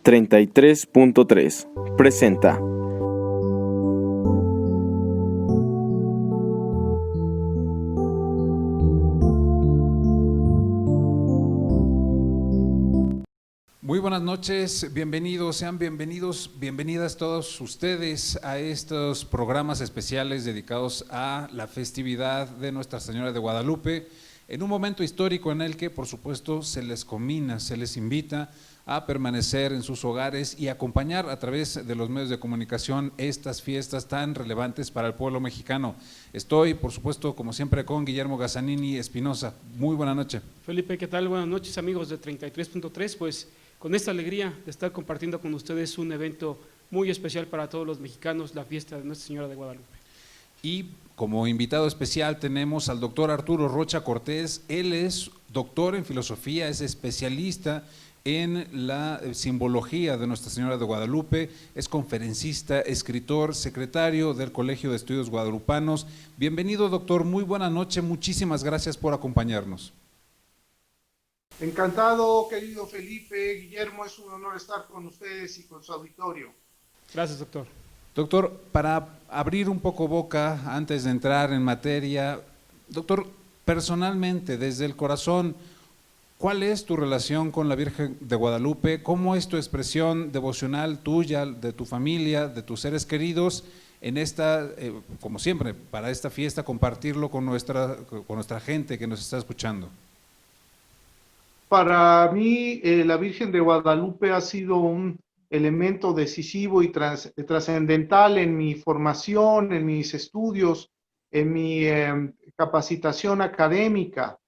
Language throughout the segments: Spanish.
33.3 presenta. Muy buenas noches, bienvenidos, sean bienvenidos, bienvenidas todos ustedes a estos programas especiales dedicados a la festividad de Nuestra Señora de Guadalupe, en un momento histórico en el que, por supuesto, se les conmina, se les invita a permanecer en sus hogares y acompañar a través de los medios de comunicación estas fiestas tan relevantes para el pueblo mexicano. Estoy, por supuesto, como siempre, con Guillermo Gazzanini Espinosa. Muy buena noche. Felipe, ¿qué tal? Buenas noches, amigos de 33.3. Pues con esta alegría de estar compartiendo con ustedes un evento muy especial para todos los mexicanos, la fiesta de Nuestra Señora de Guadalupe. Y como invitado especial tenemos al doctor Arturo Rocha Cortés. Él es doctor en filosofía, es especialista en la simbología de Nuestra Señora de Guadalupe, es conferencista, escritor, secretario del Colegio de Estudios Guadalupanos. Bienvenido, doctor, muy buena noche, muchísimas gracias por acompañarnos. Encantado, querido Felipe, Guillermo, es un honor estar con ustedes y con su auditorio. Gracias, doctor. Doctor, para abrir un poco boca antes de entrar en materia, doctor, personalmente, desde el corazón, ¿cuál es tu relación con la Virgen de Guadalupe? ¿Cómo es tu expresión devocional tuya, de tu familia, de tus seres queridos en esta, como siempre, para esta fiesta, compartirlo con nuestra gente que nos está escuchando? Para mí, la Virgen de Guadalupe ha sido un elemento decisivo y trascendental en mi formación, en mis estudios, en mi capacitación académica.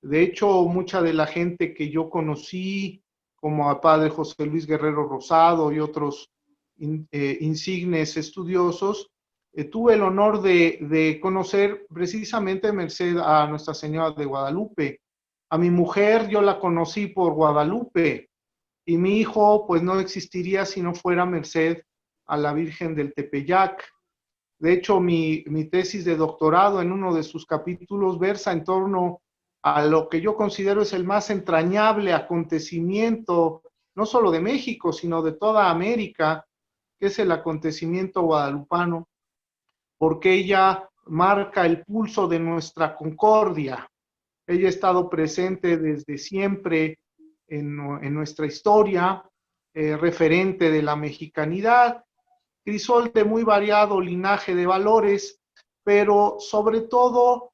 De hecho, mucha de la gente que yo conocí, como al padre José Luis Guerrero Rosado y otros insignes estudiosos, tuve el honor de conocer precisamente merced a Nuestra Señora de Guadalupe. A mi mujer yo la conocí por Guadalupe y mi hijo pues no existiría si no fuera merced a la Virgen del Tepeyac. De hecho, mi tesis de doctorado en uno de sus capítulos versa en torno a lo que yo considero es el más entrañable acontecimiento, no solo de México, sino de toda América, que es el acontecimiento guadalupano, porque ella marca el pulso de nuestra concordia. Ella ha estado presente desde siempre en nuestra historia, referente de la mexicanidad, crisol de muy variado linaje de valores, pero sobre todo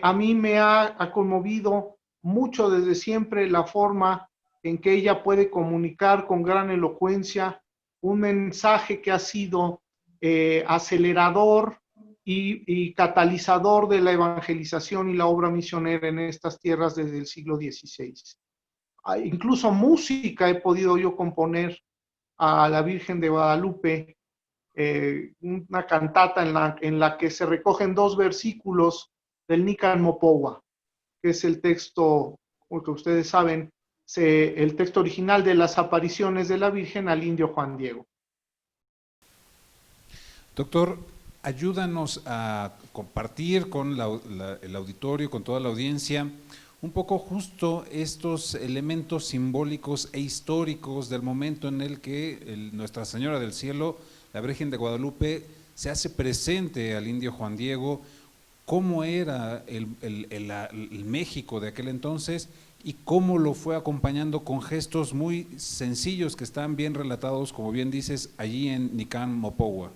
a mí me ha conmovido mucho desde siempre la forma en que ella puede comunicar con gran elocuencia un mensaje que ha sido acelerador y catalizador de la evangelización y la obra misionera en estas tierras desde el siglo XVI. Incluso música he podido yo componer a la Virgen de Guadalupe, una cantata en la que se recogen dos versículos del Nican Mopowa, que es el texto, porque ustedes saben, el texto original de las apariciones de la Virgen al indio Juan Diego. Doctor, ayúdanos a compartir con el auditorio, con toda la audiencia, un poco justo estos elementos simbólicos e históricos del momento en el que Nuestra Señora del Cielo, la Virgen de Guadalupe, se hace presente al indio Juan Diego. ¿Cómo era el México de aquel entonces y cómo lo fue acompañando con gestos muy sencillos que están bien relatados, como bien dices, allí en Nican Mopowa?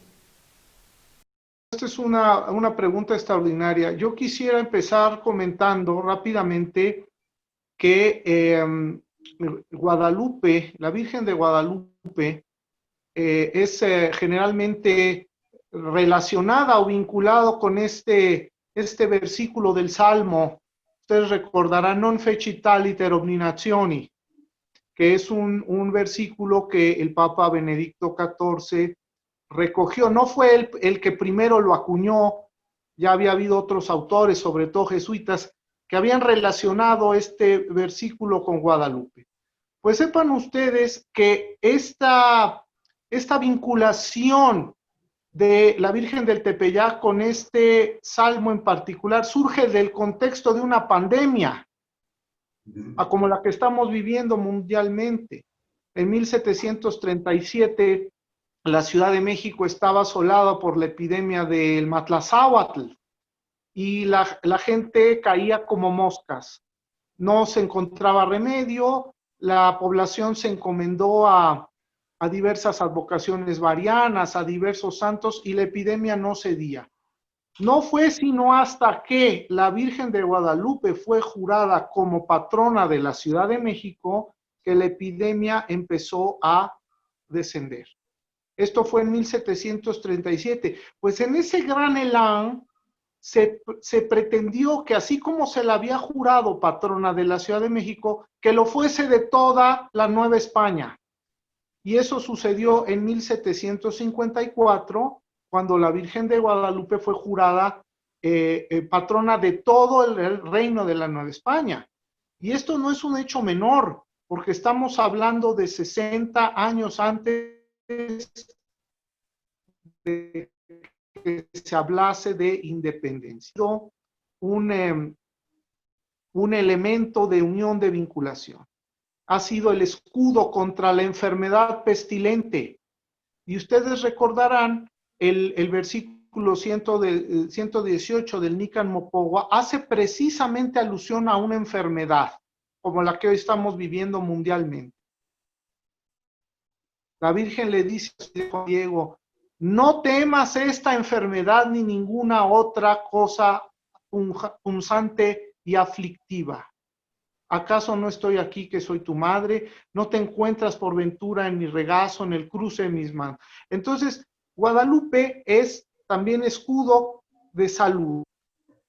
Esta es una pregunta extraordinaria. Yo quisiera empezar comentando rápidamente que Guadalupe, la Virgen de Guadalupe, es generalmente relacionada o vinculado con este versículo del Salmo. Ustedes recordarán, non fecit iter obninazioni, que es un versículo que el Papa Benedicto XIV recogió. No fue el que primero lo acuñó, ya había habido otros autores, sobre todo jesuitas, que habían relacionado este versículo con Guadalupe. Pues sepan ustedes que esta vinculación de la Virgen del Tepeyac con este salmo en particular surge del contexto de una pandemia, como la que estamos viviendo mundialmente. En 1737, la Ciudad de México estaba asolada por la epidemia del Matlazáhuatl y la gente caía como moscas. No se encontraba remedio, la población se encomendó a diversas advocaciones marianas, a diversos santos, y la epidemia no cedía. No fue sino hasta que la Virgen de Guadalupe fue jurada como patrona de la Ciudad de México que la epidemia empezó a descender. Esto fue en 1737. Pues en ese gran elán se pretendió que así como se la había jurado patrona de la Ciudad de México, que lo fuese de toda la Nueva España. Y eso sucedió en 1754, cuando la Virgen de Guadalupe fue jurada patrona de todo el reino de la Nueva España. Y esto no es un hecho menor, porque estamos hablando de 60 años antes de que se hablase de independencia. Un elemento de unión, de vinculación. Ha sido el escudo contra la enfermedad pestilente. Y ustedes recordarán el versículo 118 del Nican Mopogua, hace precisamente alusión a una enfermedad, como la que hoy estamos viviendo mundialmente. La Virgen le dice a Juan Diego, no temas esta enfermedad ni ninguna otra cosa punzante y aflictiva. ¿Acaso no estoy aquí que soy tu madre? ¿No te encuentras por ventura en mi regazo, en el cruce de mis manos? Entonces, Guadalupe es también escudo de salud.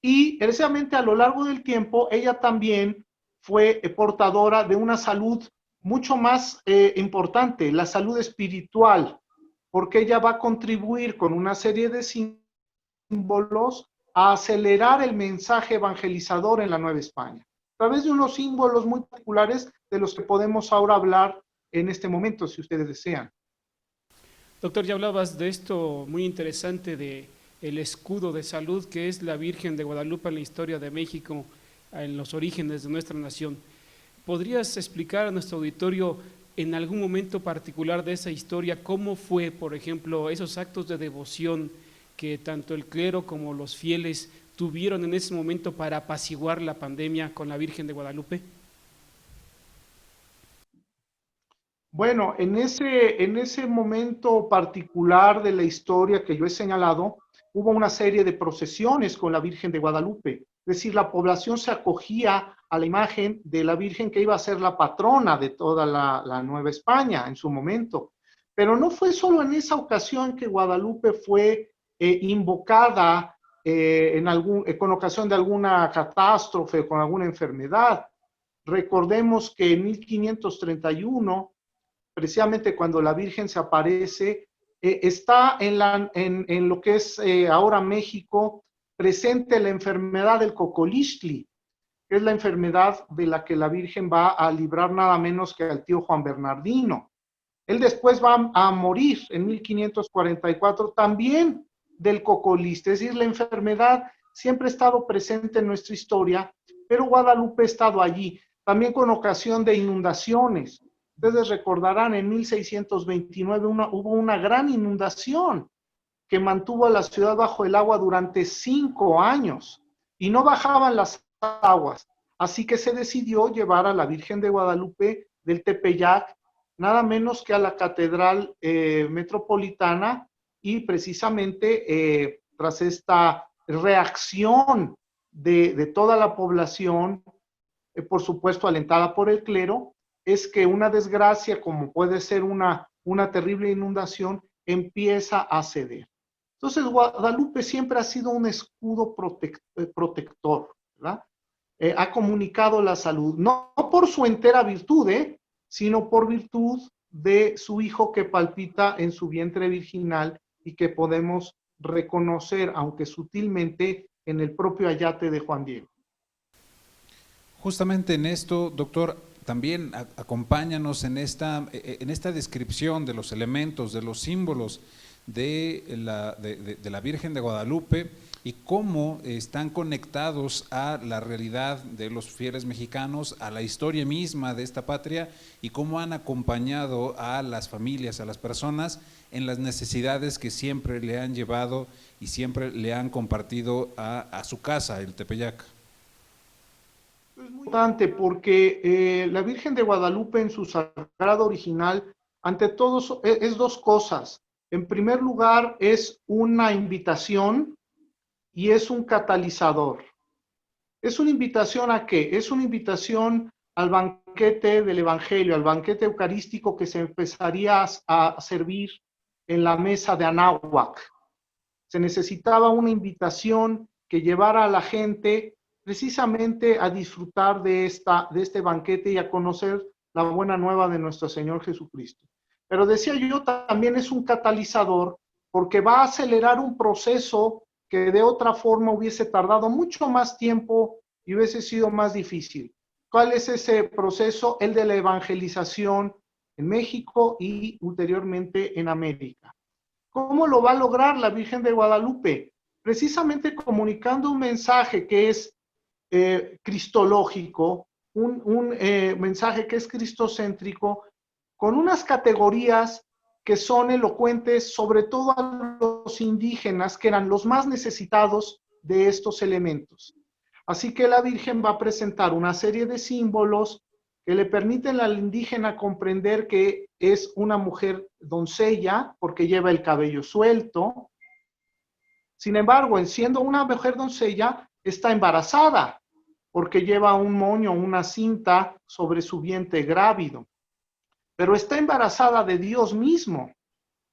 Y precisamente a lo largo del tiempo, ella también fue portadora de una salud mucho más importante, la salud espiritual, porque ella va a contribuir con una serie de símbolos a acelerar el mensaje evangelizador en la Nueva España, a través de unos símbolos muy particulares de los que podemos ahora hablar en este momento, si ustedes desean. Doctor, ya hablabas de esto muy interesante de el escudo de salud que es la Virgen de Guadalupe en la historia de México, en los orígenes de nuestra nación. ¿Podrías explicar a nuestro auditorio en algún momento particular de esa historia cómo fue, por ejemplo, esos actos de devoción que tanto el clero como los fieles tuvieron en ese momento para apaciguar la pandemia con la Virgen de Guadalupe? Bueno, en ese momento particular de la historia que yo he señalado, hubo una serie de procesiones con la Virgen de Guadalupe. Es decir, la población se acogía a la imagen de la Virgen que iba a ser la patrona de toda la Nueva España en su momento. Pero no fue solo en esa ocasión que Guadalupe fue invocada con ocasión de alguna catástrofe, con alguna enfermedad. Recordemos que en 1531, precisamente cuando la Virgen se aparece, está en lo que es ahora México, presente la enfermedad del cocolistli, que es la enfermedad de la que la Virgen va a librar nada menos que al tío Juan Bernardino. Él después va a morir en 1544 también del cocolistli, es decir, la enfermedad siempre ha estado presente en nuestra historia, pero Guadalupe ha estado allí, también con ocasión de inundaciones. Ustedes recordarán, en 1629 hubo una gran inundación que mantuvo a la ciudad bajo el agua durante 5 años y no bajaban las aguas. Así que se decidió llevar a la Virgen de Guadalupe del Tepeyac, nada menos que a la Catedral Metropolitana, y precisamente tras esta reacción de toda la población, por supuesto alentada por el clero, es que una desgracia, como puede ser una terrible inundación, empieza a ceder. Entonces, Guadalupe siempre ha sido un escudo protector, ¿verdad? Ha comunicado la salud, no por su entera virtud, sino por virtud de su hijo que palpita en su vientre virginal y que podemos reconocer, aunque sutilmente, en el propio ayate de Juan Diego. Justamente en esto, doctor, también acompáñanos en esta descripción de los elementos, de los símbolos de la Virgen de Guadalupe y cómo están conectados a la realidad de los fieles mexicanos, a la historia misma de esta patria y cómo han acompañado a las familias, a las personas en las necesidades que siempre le han llevado y siempre le han compartido a su casa, el Tepeyac. Es muy importante porque la Virgen de Guadalupe en su sagrado original, ante todo, es dos cosas. En primer lugar, es una invitación y es un catalizador. ¿Es una invitación a qué? Es una invitación al banquete del Evangelio, al banquete eucarístico que se empezaría a servir en la mesa de Anáhuac. Se necesitaba una invitación que llevara a la gente precisamente a disfrutar de este banquete y a conocer la buena nueva de nuestro Señor Jesucristo. Pero decía yo, también es un catalizador porque va a acelerar un proceso que de otra forma hubiese tardado mucho más tiempo y hubiese sido más difícil. ¿Cuál es ese proceso? El de la evangelización en México y ulteriormente en América. ¿Cómo lo va a lograr la Virgen de Guadalupe? Precisamente comunicando un mensaje que es cristológico, un mensaje que es cristocéntrico, con unas categorías que son elocuentes, sobre todo a los indígenas, que eran los más necesitados de estos elementos. Así que la Virgen va a presentar una serie de símbolos que le permiten al indígena comprender que es una mujer doncella, porque lleva el cabello suelto. Sin embargo, siendo una mujer doncella, está embarazada, porque lleva un moño, una cinta sobre su vientre grávido. Pero está embarazada de Dios mismo,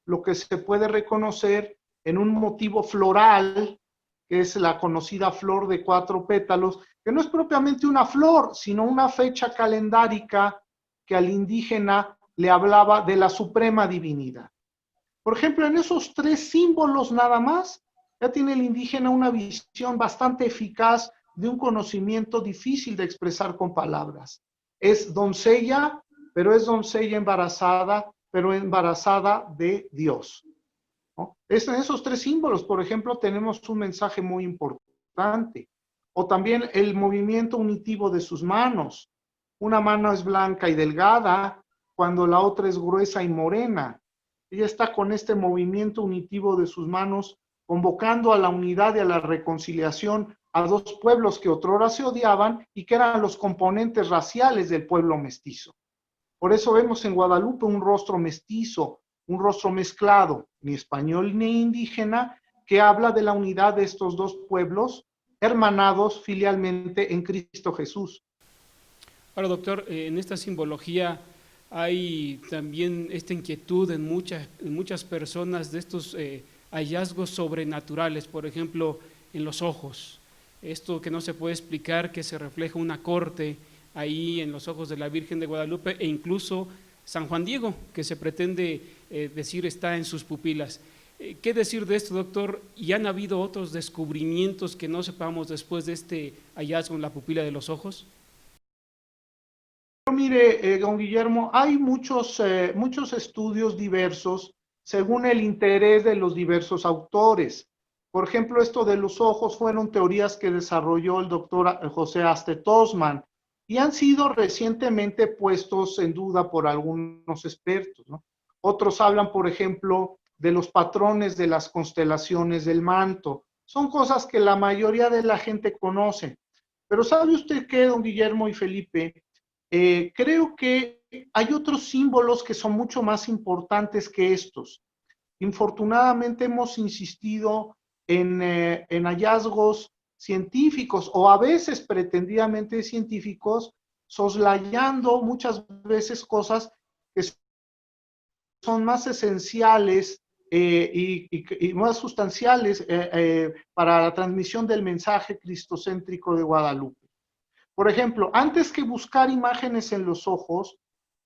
lo que se puede reconocer en un motivo floral, que es la conocida flor de 4 pétalos, que no es propiamente una flor, sino una fecha calendárica que al indígena le hablaba de la suprema divinidad. Por ejemplo, en esos 3 símbolos nada más, ya tiene el indígena una visión bastante eficaz de un conocimiento difícil de expresar con palabras. Es doncella, pero es doncella embarazada, pero embarazada de Dios, ¿no? En esos 3 símbolos, por ejemplo, tenemos un mensaje muy importante. O también el movimiento unitivo de sus manos. Una mano es blanca y delgada, cuando la otra es gruesa y morena. Ella está con este movimiento unitivo de sus manos, convocando a la unidad y a la reconciliación a 2 pueblos que otrora se odiaban y que eran los componentes raciales del pueblo mestizo. Por eso vemos en Guadalupe un rostro mestizo, un rostro mezclado, ni español ni indígena, que habla de la unidad de estos 2 pueblos, hermanados filialmente en Cristo Jesús. Ahora, doctor, en esta simbología hay también esta inquietud en muchas personas de estos hallazgos sobrenaturales, por ejemplo, en los ojos. Esto que no se puede explicar, que se refleja una corte ahí en los ojos de la Virgen de Guadalupe, e incluso San Juan Diego, que se pretende decir está en sus pupilas. ¿Qué decir de esto, doctor? ¿Y han habido otros descubrimientos que no sepamos después de este hallazgo en la pupila de los ojos? Pero mire, don Guillermo, hay muchos estudios diversos según el interés de los diversos autores. Por ejemplo, esto de los ojos fueron teorías que desarrolló el doctor José Aste Tosman y han sido recientemente puestos en duda por algunos expertos, ¿no? Otros hablan, por ejemplo, de los patrones de las constelaciones del manto. Son cosas que la mayoría de la gente conoce. Pero ¿sabe usted qué, don Guillermo y Felipe? Creo que hay otros símbolos que son mucho más importantes que estos. Infortunadamente hemos insistido en hallazgos científicos o a veces pretendidamente científicos, soslayando muchas veces cosas que son más esenciales y más sustanciales para la transmisión del mensaje cristocéntrico de Guadalupe. Por ejemplo, antes que buscar imágenes en los ojos,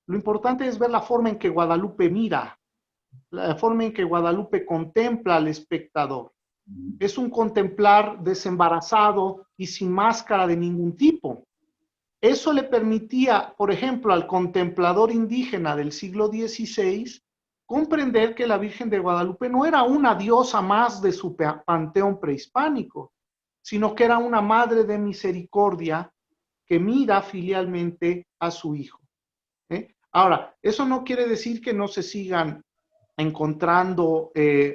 lo importante es ver la forma en que Guadalupe mira, la forma en que Guadalupe contempla al espectador. Es un contemplar desembarazado y sin máscara de ningún tipo. Eso le permitía, por ejemplo, al contemplador indígena del siglo XVI comprender que la Virgen de Guadalupe no era una diosa más de su panteón prehispánico, sino que era una madre de misericordia que mira filialmente a su hijo. Ahora, eso no quiere decir que no se sigan encontrando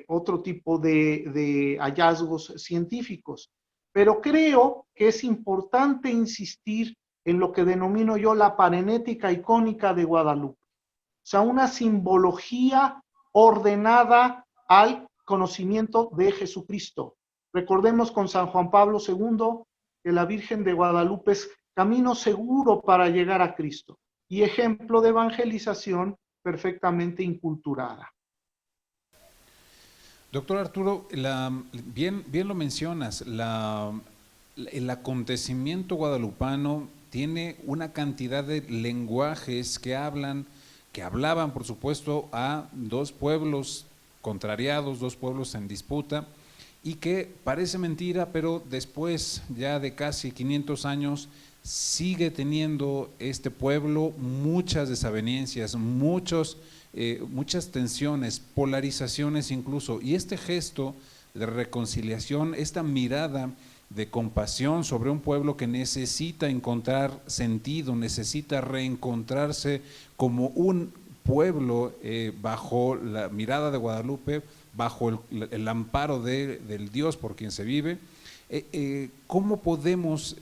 otro tipo de hallazgos científicos, pero creo que es importante insistir en lo que denomino yo la parenética icónica de Guadalupe, o sea, una simbología ordenada al conocimiento de Jesucristo. Recordemos con San Juan Pablo II que la Virgen de Guadalupe es camino seguro para llegar a Cristo y ejemplo de evangelización perfectamente inculturada. Doctor Arturo, bien lo mencionas, el acontecimiento guadalupano tiene una cantidad de lenguajes que hablaban, por supuesto, a dos pueblos contrariados, dos pueblos en disputa, y que parece mentira, pero después ya de casi 500 años sigue teniendo este pueblo muchas desavenencias, muchas tensiones, polarizaciones incluso, y este gesto de reconciliación, esta mirada de compasión sobre un pueblo que necesita encontrar sentido, necesita reencontrarse como un pueblo bajo la mirada de Guadalupe, bajo el amparo del Dios por quien se vive. ¿Cómo podemos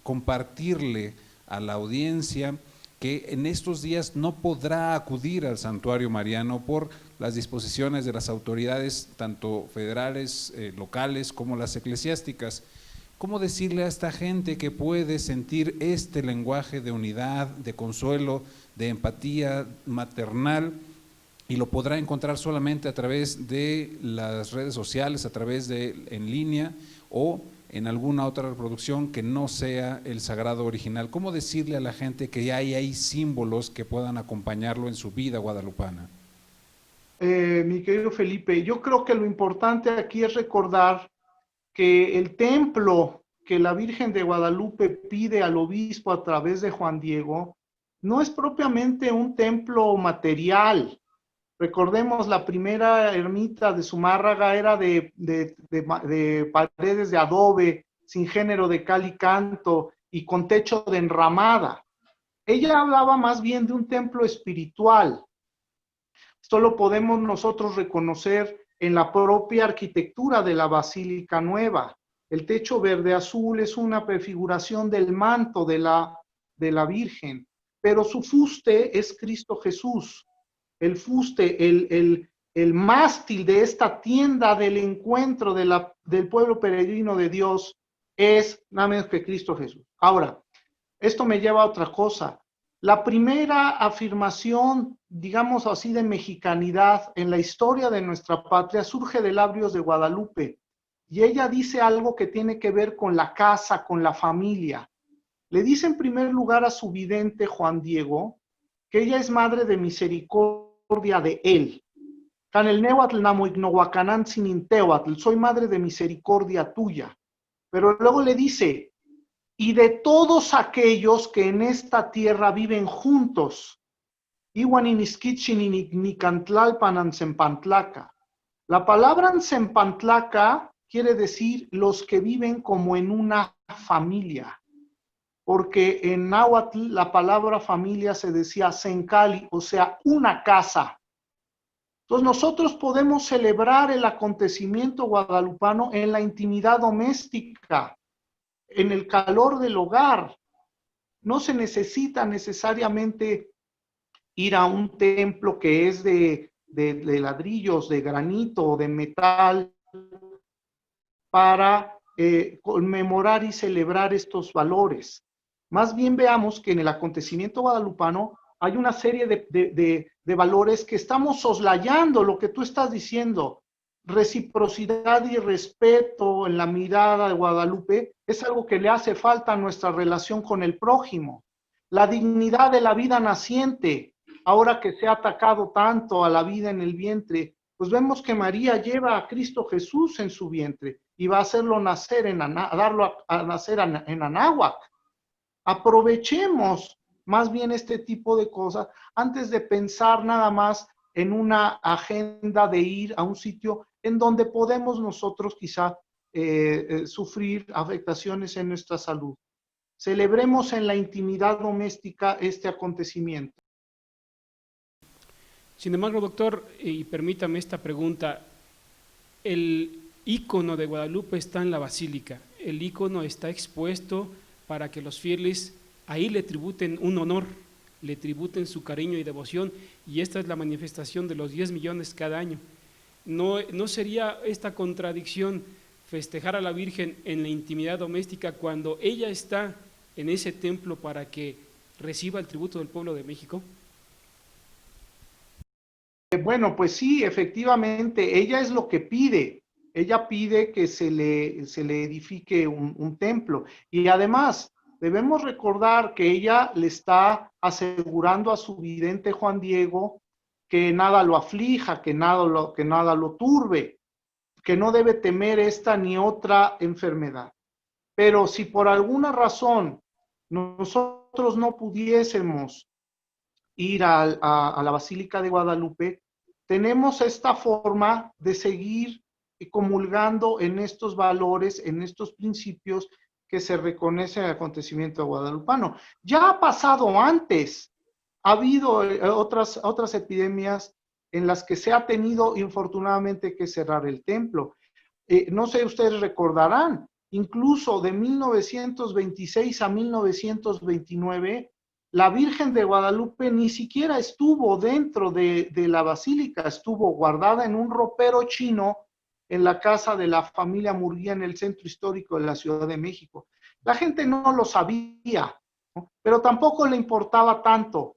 compartirle a la audiencia que en estos días no podrá acudir al santuario mariano por las disposiciones de las autoridades, tanto federales, locales, como las eclesiásticas? ¿Cómo decirle a esta gente que puede sentir este lenguaje de unidad, de consuelo, de empatía maternal, y lo podrá encontrar solamente a través de las redes sociales, a través de en línea o en alguna otra reproducción que no sea el sagrado original? ¿Cómo decirle a la gente que ya hay símbolos que puedan acompañarlo en su vida guadalupana? Mi querido Felipe, yo creo que lo importante aquí es recordar que el templo que la Virgen de Guadalupe pide al obispo a través de Juan Diego no es propiamente un templo material. Recordemos, la primera ermita de Zumárraga era de paredes de adobe, sin género de cal y canto y con techo de enramada. Ella hablaba más bien de un templo espiritual. Esto lo podemos nosotros reconocer en la propia arquitectura de la Basílica Nueva. El techo verde azul es una prefiguración del manto de la Virgen, pero su fuste es Cristo Jesús. El fuste, el mástil de esta tienda del encuentro del pueblo peregrino de Dios es nada menos que Cristo Jesús. Ahora, esto me lleva a otra cosa. La primera afirmación, digamos así, de mexicanidad en la historia de nuestra patria surge de Labrios de Guadalupe, y ella dice algo que tiene que ver con la casa, con la familia. Le dice en primer lugar a su vidente Juan Diego que ella es madre de misericordia de él. Can el nehuatl namoignohuacanán sinintehuatl, soy madre de misericordia tuya. Pero luego le dice, y de todos aquellos que en esta tierra viven juntos. La palabra Anzempantlaca quiere decir los que viven como en una familia, porque en náhuatl la palabra familia se decía sencali, o sea, una casa. Entonces nosotros podemos celebrar el acontecimiento guadalupano en la intimidad doméstica, en el calor del hogar. No se necesita necesariamente ir a un templo que es de ladrillos, de granito o de metal para conmemorar y celebrar estos valores. Más bien veamos que en el acontecimiento guadalupano hay una serie de valores que estamos soslayando, lo que tú estás diciendo. Reciprocidad y respeto en la mirada de Guadalupe es algo que le hace falta a nuestra relación con el prójimo. La dignidad de la vida naciente, ahora que se ha atacado tanto a la vida en el vientre, pues vemos que María lleva a Cristo Jesús en su vientre y va a hacerlo nacer darlo a nacer en Anáhuac. Aprovechemos más bien este tipo de cosas antes de pensar nada más en una agenda de ir a un sitio en donde podemos nosotros quizá sufrir afectaciones en nuestra salud. Celebremos en la intimidad doméstica este acontecimiento. Sin embargo, doctor, y permítame esta pregunta, el ícono de Guadalupe está en la basílica, el ícono está expuesto para que los fieles ahí le tributen un honor, le tributen su cariño y devoción, y esta es la manifestación de los 10 millones cada año. ¿No sería esta contradicción festejar a la Virgen en la intimidad doméstica cuando ella está en ese templo para que reciba el tributo del pueblo de México? Bueno, pues sí, efectivamente, ella es lo que pide. Ella pide que se le edifique un templo. Y además, debemos recordar que ella le está asegurando a su vidente Juan Diego que nada lo aflija, que nada lo turbe, que no debe temer esta ni otra enfermedad. Pero si por alguna razón nosotros no pudiésemos ir a la Basílica de Guadalupe, tenemos esta forma de seguir comulgando en estos valores, en estos principios que se reconocen en el acontecimiento guadalupano. Ya ha pasado antes, ha habido otras epidemias en las que se ha tenido infortunadamente que cerrar el templo. No sé, ustedes recordarán, incluso de 1926 a 1929, la Virgen de Guadalupe ni siquiera estuvo dentro de la basílica, estuvo guardada en un ropero chino en la casa de la familia Murguía en el centro histórico de la Ciudad de México. La gente no lo sabía, ¿no? Pero tampoco le importaba tanto,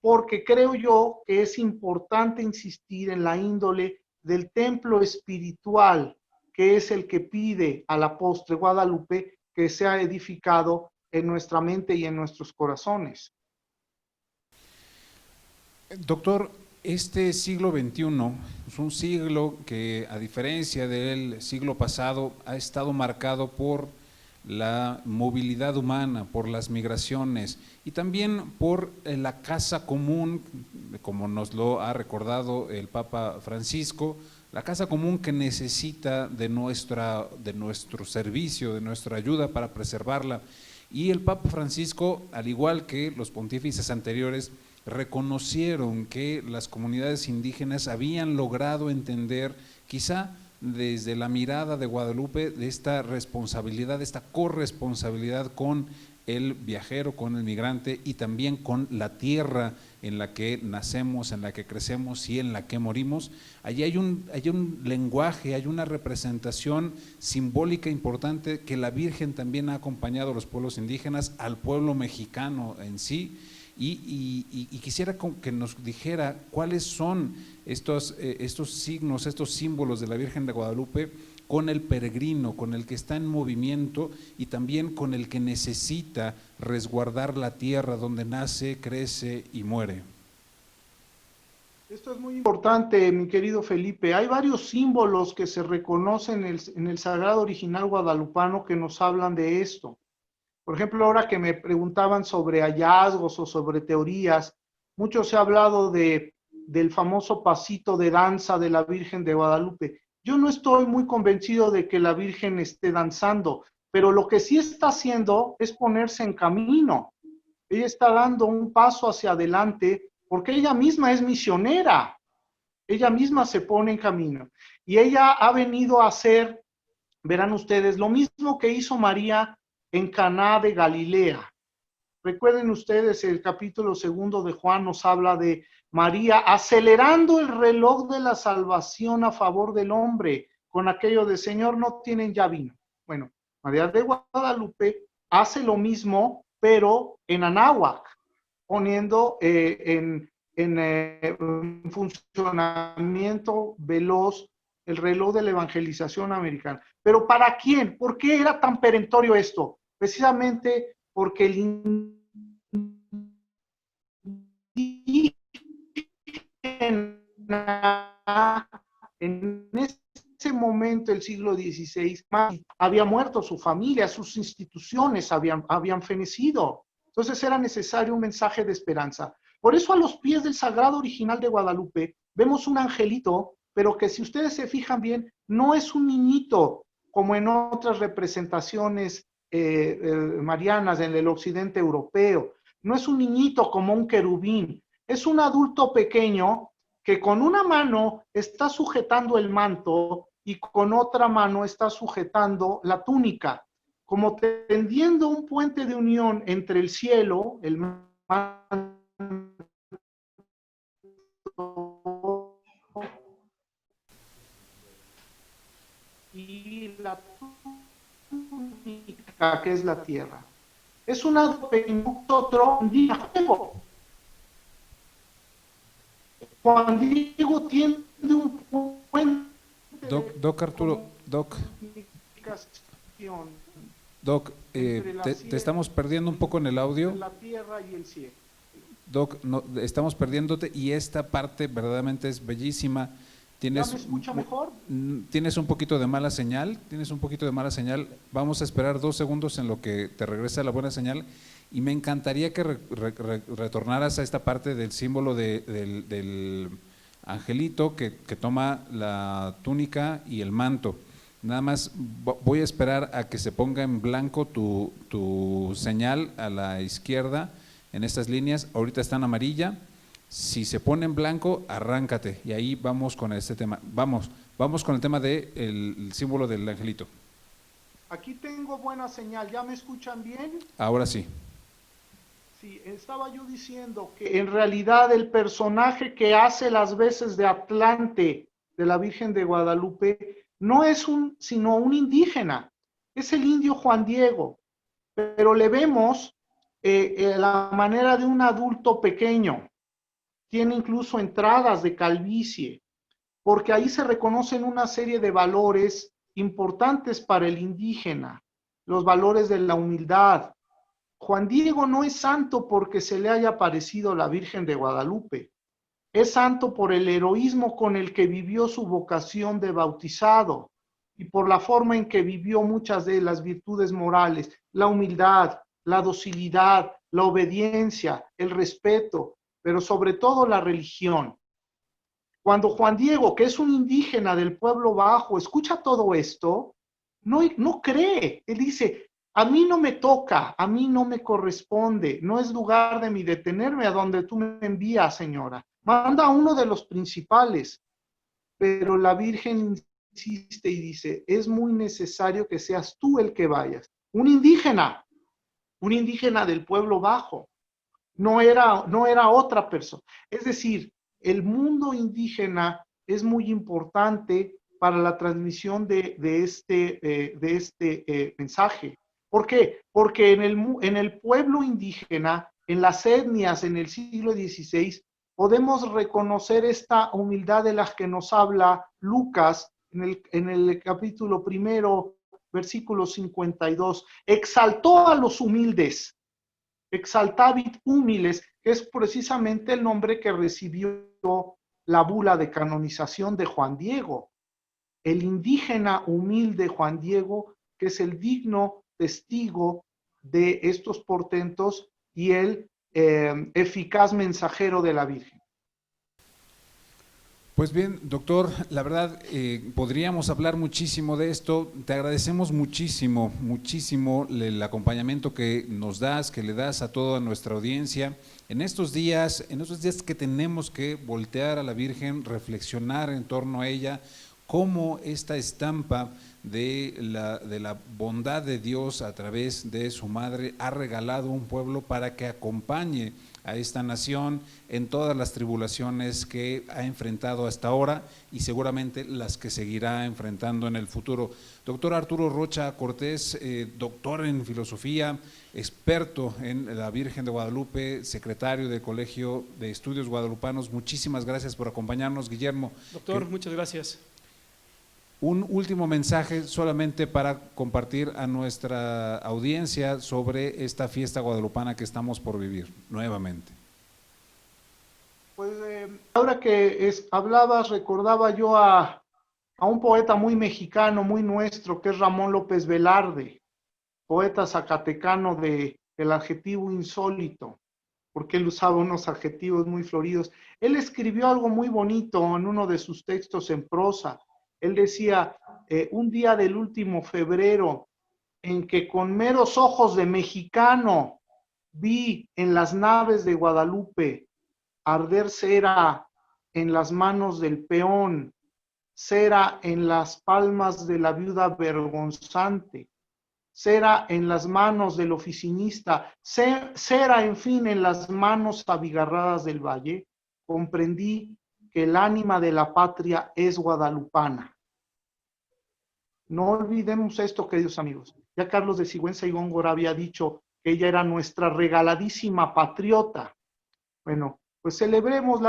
porque creo yo que es importante insistir en la índole del templo espiritual, que es el que pide a la postre Guadalupe que sea edificado en nuestra mente y en nuestros corazones. Doctor, este siglo XXI es un siglo que, a diferencia del siglo pasado, ha estado marcado por la movilidad humana, por las migraciones y también por la casa común, como nos lo ha recordado el Papa Francisco, la casa común que necesita de nuestro servicio, de nuestra ayuda para preservarla. Y el Papa Francisco, al igual que los pontífices anteriores, reconocieron que las comunidades indígenas habían logrado entender, quizá desde la mirada de Guadalupe, de esta responsabilidad, de esta corresponsabilidad con el viajero, con el migrante y también con la tierra en la que nacemos, en la que crecemos y en la que morimos. Allí hay un lenguaje, hay una representación simbólica importante que la Virgen también ha acompañado a los pueblos indígenas, al pueblo mexicano en sí. Y quisiera que nos dijera cuáles son estos signos, estos símbolos de la Virgen de Guadalupe con el peregrino, con el que está en movimiento y también con el que necesita resguardar la tierra donde nace, crece y muere. Esto es muy importante, mi querido Felipe. Hay varios símbolos que se reconocen en el Sagrado Original Guadalupano que nos hablan de esto. Por ejemplo, ahora que me preguntaban sobre hallazgos o sobre teorías, mucho se ha hablado del famoso pasito de danza de la Virgen de Guadalupe. Yo no estoy muy convencido de que la Virgen esté danzando, pero lo que sí está haciendo es ponerse en camino. Ella está dando un paso hacia adelante porque ella misma es misionera. Ella misma se pone en camino. Y ella ha venido a hacer, verán ustedes, lo mismo que hizo María en Caná de Galilea. Recuerden ustedes, el capítulo 2 de Juan nos habla de María acelerando el reloj de la salvación a favor del hombre, con aquello de Señor, no tienen ya vino. Bueno, María de Guadalupe hace lo mismo, pero en anáhuac, poniendo en funcionamiento veloz el reloj de la evangelización americana. ¿Pero para quién? ¿Por qué era tan perentorio esto? Precisamente porque el indígena en ese momento, el siglo XVI, había muerto su familia, sus instituciones habían fenecido. Entonces era necesario un mensaje de esperanza. Por eso a los pies del Sagrado Original de Guadalupe vemos un angelito, pero que si ustedes se fijan bien, no es un niñito como en otras representaciones marianas en el occidente europeo. No es un niñito como un querubín, es un adulto pequeño que con una mano está sujetando el manto y con otra mano está sujetando la túnica, como tendiendo un puente de unión entre el cielo, el manto y la túnica que es la tierra. Es un adulto pequeño, otro día juego. Juan Diego tiene un puente Doc Arturo, Doc, te estamos perdiendo un poco en el audio. La tierra y el cielo. Doc, no, estamos perdiéndote y esta parte verdaderamente es bellísima. ¿Ya me escucha mejor? Tienes un poquito de mala señal, Vamos a esperar 2 segundos en lo que te regresa la buena señal y me encantaría que retornaras a esta parte del símbolo del angelito que toma la túnica y el manto. Nada más voy a esperar a que se ponga en blanco tu señal a la izquierda en estas líneas. Ahorita está en amarilla. Si se pone en blanco, arráncate y ahí vamos con este tema. Vamos con el tema del símbolo del angelito. Aquí tengo buena señal, ¿ya me escuchan bien? Ahora sí. Sí, estaba yo diciendo que en realidad el personaje que hace las veces de Atlante de la Virgen de Guadalupe no es sino un indígena, es el indio Juan Diego, pero le vemos la manera de un adulto pequeño. Tiene incluso entradas de calvicie, porque ahí se reconocen una serie de valores importantes para el indígena, los valores de la humildad. Juan Diego no es santo porque se le haya aparecido la Virgen de Guadalupe, es santo por el heroísmo con el que vivió su vocación de bautizado y por la forma en que vivió muchas de las virtudes morales, la humildad, la docilidad, la obediencia, el respeto, pero sobre todo la religión. Cuando Juan Diego, que es un indígena del pueblo bajo, escucha todo esto, no cree. Él dice, a mí no me toca, a mí no me corresponde, no es lugar de mi detenerme a donde tú me envías, señora. Manda a uno de los principales, pero la Virgen insiste y dice, es muy necesario que seas tú el que vayas. Un indígena del pueblo bajo. No era otra persona. Es decir, el mundo indígena es muy importante para la transmisión de este mensaje. ¿Por qué? Porque en el pueblo indígena, en las etnias en el siglo XVI, podemos reconocer esta humildad de la que nos habla Lucas en el capítulo 1, versículo 52. Exaltó a los humildes. Exaltavit humiles, que es precisamente el nombre que recibió la bula de canonización de Juan Diego. El indígena humilde Juan Diego, que es el digno testigo de estos portentos y el eficaz mensajero de la Virgen. Pues bien, doctor, la verdad podríamos hablar muchísimo de esto. Te agradecemos muchísimo el acompañamiento que nos das, que le das a toda nuestra audiencia en estos días que tenemos que voltear a la Virgen, reflexionar en torno a ella, cómo esta estampa de la bondad de Dios a través de su madre ha regalado un pueblo para que acompañe a esta nación en todas las tribulaciones que ha enfrentado hasta ahora y seguramente las que seguirá enfrentando en el futuro. Doctor Arturo Rocha Cortés, doctor en filosofía, experto en la Virgen de Guadalupe, secretario del Colegio de Estudios Guadalupanos, muchísimas gracias por acompañarnos, Guillermo. Doctor, muchas gracias. Un último mensaje solamente para compartir a nuestra audiencia sobre esta fiesta guadalupana que estamos por vivir nuevamente. Pues ahora que hablabas, recordaba yo a un poeta muy mexicano, muy nuestro, que es Ramón López Velarde, poeta zacatecano del adjetivo insólito. porque él usaba unos adjetivos muy floridos. Él escribió algo muy bonito en uno de sus textos en prosa. Él decía, un día del último febrero, en que con meros ojos de mexicano vi en las naves de Guadalupe arder cera en las manos del peón, cera en las palmas de la viuda vergonzante, cera en las manos del oficinista, cera, en fin, en las manos abigarradas del valle, comprendí que el ánima de la patria es guadalupana. No olvidemos esto, queridos amigos. Ya Carlos de Sigüenza y Góngora había dicho que ella era nuestra regaladísima patriota. Bueno, pues celebremos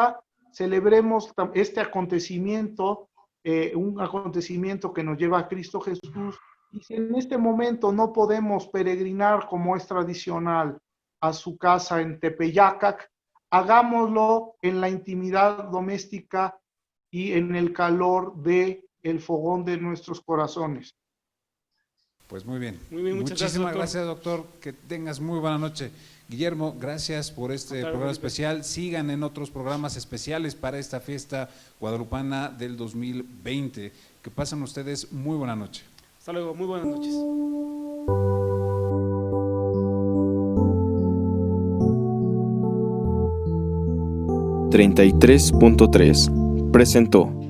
este acontecimiento, un acontecimiento que nos lleva a Cristo Jesús. Y si en este momento no podemos peregrinar como es tradicional a su casa en Tepeyacac, hagámoslo en la intimidad doméstica y en el calor del fogón de nuestros corazones. Pues muy bien. Muy bien, muchas Muchísimas gracias, gracias, doctor. Que tengas muy buena noche. Guillermo, gracias por este programa especial. Sigan en otros programas especiales para esta fiesta guadalupana del 2020. Que pasen ustedes muy buena noche. Hasta luego, muy buenas noches. 33.3 presentó